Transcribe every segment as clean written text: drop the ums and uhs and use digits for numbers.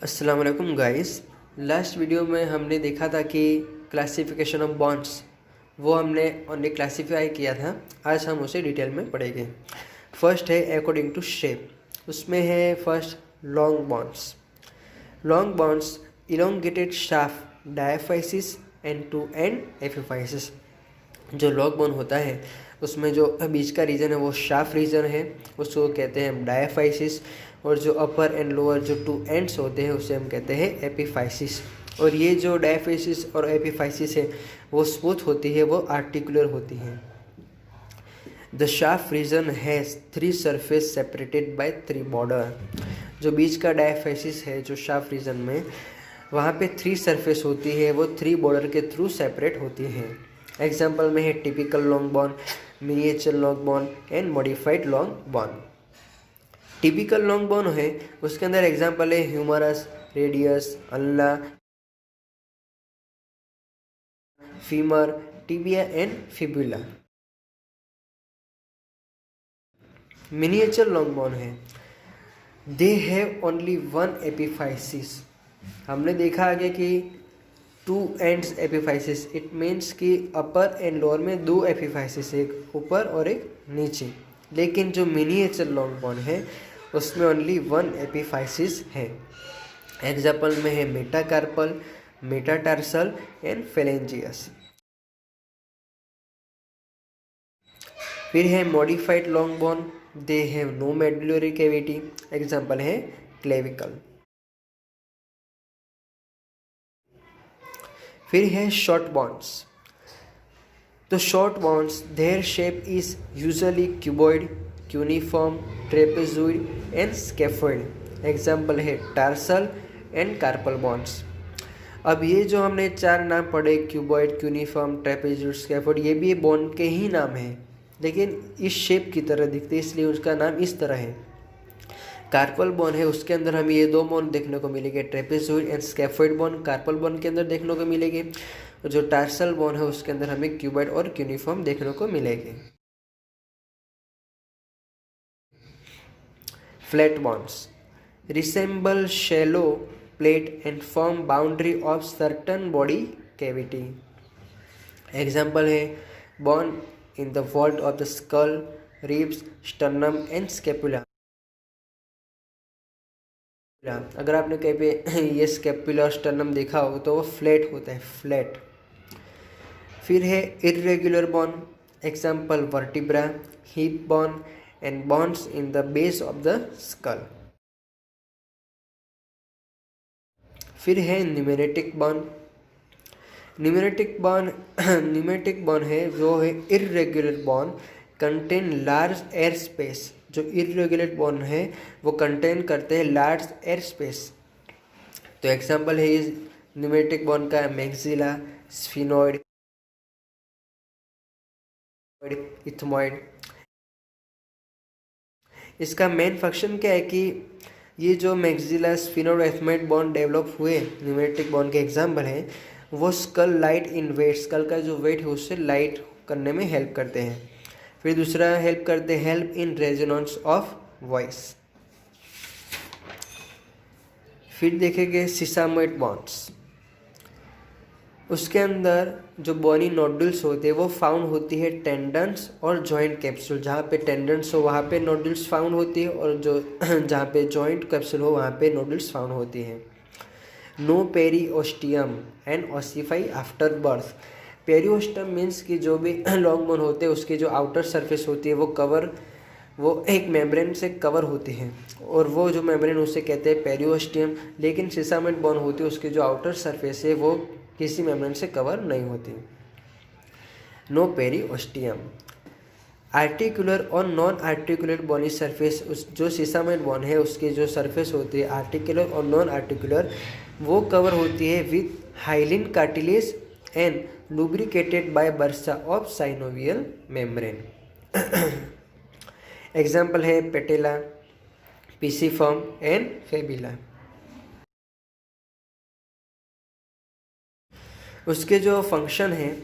अस्सलाम वालेकुम guys. Last video में हमने देखा था कि क्लासिफिकेशन ऑफ बॉन्ड्स वो हमने क्लासीफाई किया था। आज हम उसे डिटेल में पढ़ेंगे। फर्स्ट है अकॉर्डिंग टू शेप। उसमें है first long bones. Long bones elongated shaft diaphysis and two end epiphysis. जो लॉन्ग बॉन्ड होता है उसमें जो बीच का रीजन है वो शाफ्ट रीजन है, उसको कहते हैं डायफाइसिस। और जो अपर एंड लोअर जो टू एंड्स होते हैं उसे हम कहते हैं एपिफाइसिस। और ये जो डायफाइसिस और एपिफाइसिस है वो स्मूथ होती है, वो आर्टिकुलर होती है। The shaft region has 3 surface separated by 3 border. जो बीच का डायफाइसिस है जो शाफ्ट रीजन में, वहाँ पे 3 सरफेस होती है, वो 3 बॉर्डर के थ्रू सेपरेट होती है। एग्जाम्पल में है typical long bone, miniature long bone and modified long bone. Typical long bone है उसके अंदर एग्जाम्पल है humerus, radius, ulna, femur, tibia and fibula. Miniature long bone है दे हैव ओनली 1 एपिफाइसिस। हमने देखा आगे कि 2 एंड्स एपिफाइसिस, इट मीन्स कि अपर एंड लोअर में 2 एपिफाइसिस, एक ऊपर और एक नीचे। लेकिन जो मिनिएचर लॉन्ग बॉन्ड है उसमें ओनली 1 एपिफाइसिस है। एग्जाम्पल में है मेटाकार्पल, मेटाटार्सल एंड फेलेंजियस। फिर है modified long bone, they have no medullary cavity. Example है क्लेविकल। फिर है शॉर्ट बॉन्ड्स। तो short bones their shape is usually cuboid, cuneiform, trapezoid and scaphoid. Example है टार्सल एंड कार्पल बॉन्ड्स। अब ये जो हमने 4 नाम पढ़े, क्यूबॉइड, क्यूनिफॉर्म, ट्रेपेजॉइड, स्कैफोइड, ये भी बॉन्ड के ही नाम हैं, लेकिन इस शेप की तरह दिखते हैं इसलिए उसका नाम इस तरह है। कार्पल बॉन्ड है उसके अंदर हमें ये 2 बॉन्ड देखने को मिलेंगे, trapezoid and scaphoid bone carpal bone के अंदर देखने को मिलेंगे। और जो टार्सल बॉन्ड है उसके अंदर हमें क्यूबॉइड और क्यूनिफॉर्म देखने को मिलेंगे। Flat bones resemble shallow plate and form boundary of certain body cavity. Example है bone in the vault of the skull, ribs, sternum and scapula. अगर आपने कहीं पे ये स्कैपुला स्टर्नम देखा हो तो वो फ्लैट होता है, फ्लैट। फिर है irregular bond, example vertebra, hip bond and bonds in the base of the school. फिर है न्यूमेरेटिक बॉन्ड। न्यूमेरेटिक बॉन्ड है जो है irregular bond contain large air space. जो इर्रेगुलर बॉन्ड है वो कंटेन करते हैं लार्ज एयर स्पेस। तो एग्जांपल है इस न्यूमेरेटिक बॉन्ड का मैक्सिला, स्फिनोइड, इथमोइड। इसका मेन फंक्शन क्या है कि ये जो maxilla, sphenoid, ethmoid bond develop हुए न्यूमेरेटिक बॉन्ड के एग्जाम्पल हैं, वो skull light in weight, skull का जो वेट है उससे लाइट करने में हेल्प करते हैं। फिर दूसरा हेल्प करते हैं help in resonance of voice. फिर देखेंगे सिसामोइड बॉन्ड्स। उसके अंदर जो बोनी नोडुल्स होते हैं वो फाउंड होती है टेंडन्स और जॉइंट कैप्सूल। जहाँ पे टेंडन्स हो वहाँ पे नोडुल्स फाउंड होती है, और जो जहाँ पे जॉइंट कैप्सूल हो वहाँ पे नोडुल्स फाउंड होती है। No periosteum and ossify after birth. Periosteum means कि जो भी लॉन्ग बोन होते हैं उसकी जो आउटर सरफेस होती है वो एक मेम्ब्रेन से कवर होती है, और वो जो मेम्ब्रेन उसे कहते हैं पेरीओस्टियम। लेकिन सिसामेंट बोन होती है उसकी जो आउटर सरफेस है वो किसी मेम्ब्रेन से कवर नहीं होती। नो पेरीओस्टियम। आर्टिकुलर और नॉन आर्टिकुलर बोनी सरफेस, उस जो सिसामेंट बोन है उसकी जो सरफेस होती है आर्टिकुलर और नॉन आर्टिकुलर, वो कवर होती है with hyaline cartilage and lubricated by bursa of synovial membrane। Example है पेटेला, पिसिफॉर्म एंड फेबिला। उसके जो फंक्शन है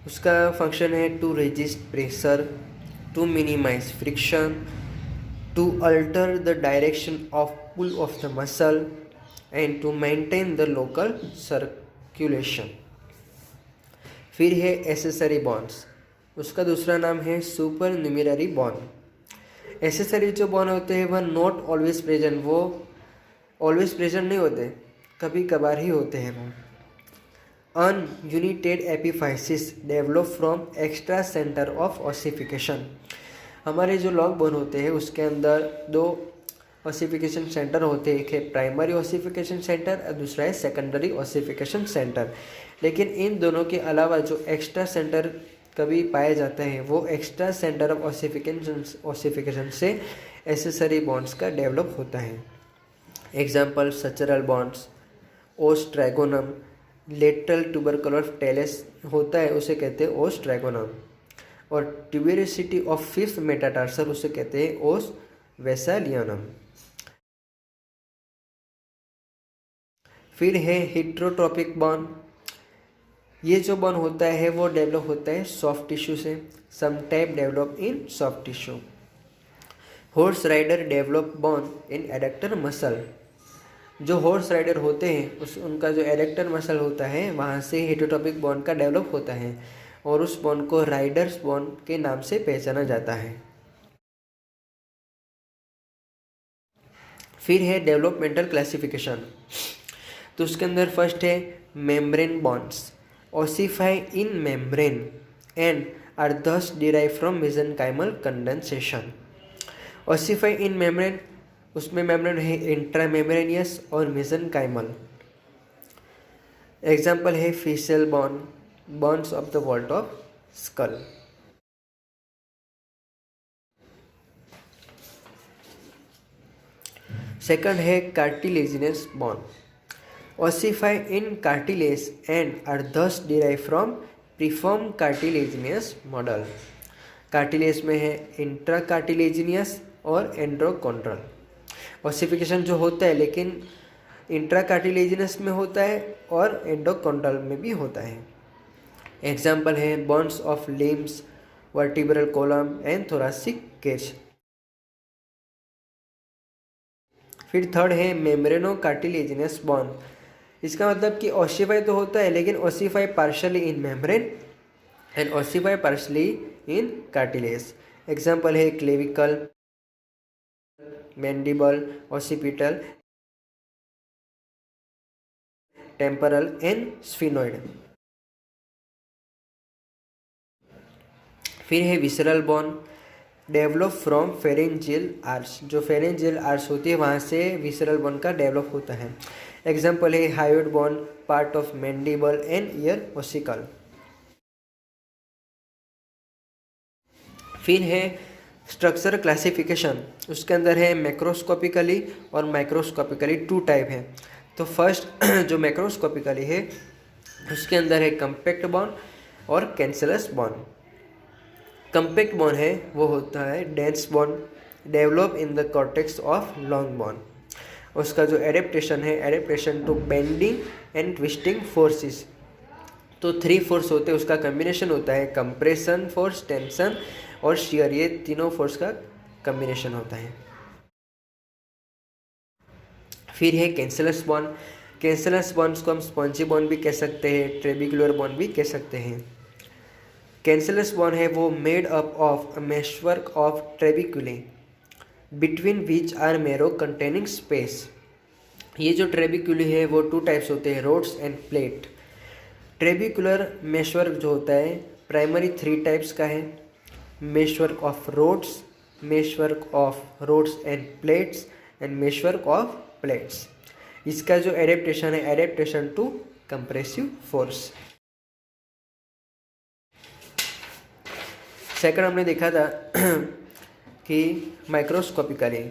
उसका फंक्शन है to resist pressure, to minimize friction, to alter the direction of pull of the muscle, and to maintain the local circulation. फिर है accessory bones, उसका दूसरा नाम है सुपर न्यूमेररी बॉन्ड। एसेसरी जो बॉन्ड होते हैं वह नॉट ऑलवेज प्रेजेंट, वो ऑलवेज प्रेजेंट नहीं होते, कभी कभार ही होते हैं वो। Ununited epiphysis develop from extra centre of ossification. हमारे जो लॉन्ग बोन होते हैं उसके अंदर दो ऑसिफिकेशन सेंटर होते हैं, एक है प्राइमरी ऑसिफिकेशन सेंटर और दूसरा है सेकेंडरी ऑसिफिकेशन सेंटर। लेकिन इन दोनों के अलावा जो एक्स्ट्रा सेंटर कभी पाए जाते हैं वो एक्स्ट्रा सेंटर ऑफ ऑसिफिकेशन से एसेसरी बॉन्ड्स का डेवलप होता है। Example sutural bones, os trigonum, lateral tubercular talus होता है उसे कहते हैं ओस्ट्रैगोनम, और ट्यूबेरोसिटी ऑफ फिफ्थ मेटाटार्सल उसे कहते हैं ओस वेसालियनम। फिर है हिट्रोट्रोपिक बॉन्ड। ये जो बॉन्ड होता है वो डेवलप होता है सॉफ्ट टिश्यू से, some type develop in soft tissue. Horse rider develop bone in adductor muscle. जो हॉर्स राइडर होते हैं उनका जो एडक्टर मसल होता है वहाँ से हेटेरोट्रोपिक बॉन्ड का डेवलप होता है और उस बॉन्ड को राइडर्स बॉन्ड के नाम से पहचाना जाता है। फिर है डेवलपमेंटल क्लासिफिकेशन, तो उसके अंदर फर्स्ट है membrane bones, ossify in membrane and are thus derive from mesenchymal condensation. Ossify in membrane, उसमें मेम्ब्रेन है इंट्रामेम्ब्रेनियस और मेसेनकाइमल। एग्जाम्पल है facial bone, bones of the vault of skull. Second है cartilaginous bone, ossify in cartilage and are thus derive from preform cartilaginous model. Cartilage में है intra cartilaginous और एंड्रोकॉन्ड्रल। Ossification जो होता है लेकिन इंट्रा कार्टिलेजिनस में होता है और एंडोकॉन्ड्रल में भी होता है। एग्जाम्पल है bones of limbs, vertebral column and thoracic cage. फिर थर्ड है मेम्ब्रेनो कार्टिलेजिनस बॉन्ड, इसका मतलब कि ऑसिफाई तो होता है लेकिन ossify partially in membrane and ossify partially in cartilage. Example है clavicle, mandible, occipital, temporal and sphenoid. फिर है visceral bone, develop from pharyngeal arch. जो फेरेंजियल आर्च होती है वहाँ से विसरल बॉन्ड का डेवलप होता है। एग्जाम्पल है hyoid bond, part of mandible and year ossicle. फिर है स्ट्रक्चर क्लासिफिकेशन, उसके अंदर है मैक्रोस्कोपिकली और माइक्रोस्कोपिकली, टू टाइप है। तो फर्स्ट जो मैक्रोस्कोपिकली है उसके अंदर है कम्पैक्ट बॉन्ड और कैंसलस बॉन्ड। कम्पैक्ट बॉन्ड है वो होता है dense bone, develop in the cortex of long bone. उसका जो एडेप्टेशन है, adaptation to bending and twisting forces. तो 3 फोर्स होते हैं, उसका कम्बिनेशन होता है कंप्रेशन फोर्स, टेंशन और शियर, ये तीनों फोर्स का कम्बिनेशन होता है। फिर है कैंसलस बॉन्ड। कैंसलस बॉन्ड्स को हम स्पॉन्जी बॉन्ड भी कह सकते हैं, ट्रेबिकुलर बॉन्ड भी कह सकते हैं। कैंसलस बॉन्ड है वो made up of a meshwork of trabeculae between which are marrow containing space. ये जो ट्रेबिकुले है वो 2 टाइप्स होते हैं, rods and plate. Trabecular meshwork जो होता है प्राइमरी 3 टाइप्स का है, meshwork of rods, meshwork of rods and plates and meshwork of plates. इसका जो एडेप्टेशन है, adaptation to compressive force. Second हमने देखा था कि माइक्रोस्कोपिकली,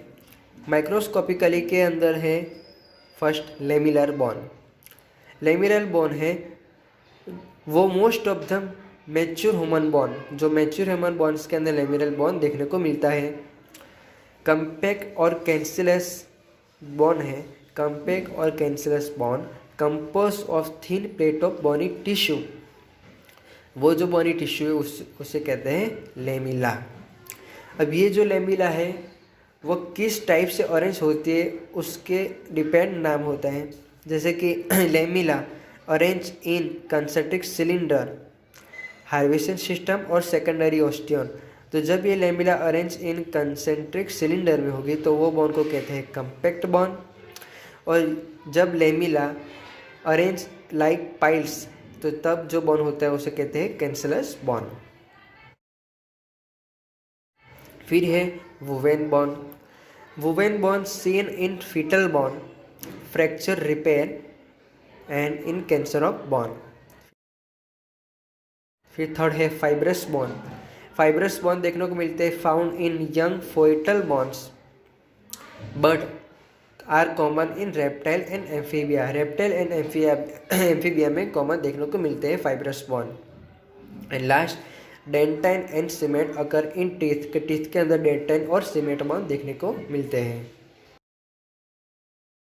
माइक्रोस्कोपिकली के अंदर है first lamellar bond. Lamellar bond है वो most of the mature human bond, जो मैच्योर ह्यूमन बॉन्ड्स के अंदर लेमिलर बॉन्ड देखने को मिलता है। कम्पैक्ट और कैंसलस बॉन्ड है, कम्पैक्ट और cancellous bone compose of thin plate of bony tissue. वो जो बोनी टिश्यू है उसे कहते हैं लेमिला। अब ये जो लेमिला है वो किस टाइप से अरेंज होती है उसके डिपेंड नाम होता है। जैसे कि lamella arrange in concentric cylinder, Haversian system और सेकेंडरी ऑस्टियन। तो जब ये lamella arrange in concentric cylinder में होगी तो वो बॉन्ड को कहते हैं कम्पैक्ट बॉन्ड। और जब लेमिला अरेंज लाइक पाइल्स तो तब जो बॉन्ड होता है उसे कहते हैं कैंसलस बॉन्ड। फिर है woven bone. Woven bone seen in fetal bone, fracture repair and in cancer of bone. फिर थर्ड है फाइब्रस बॉन्ड। फाइब्रस बॉन्ड देखने को मिलते हैं found in young fetal bones but are common in reptile and amphibia. Reptile and amphibia में common देखने को मिलते हैं fibrous bone. And last dentine and cement occur in teeth के अंदर डेंटाइन और सीमेंट बॉन्ड देखने को मिलते हैं।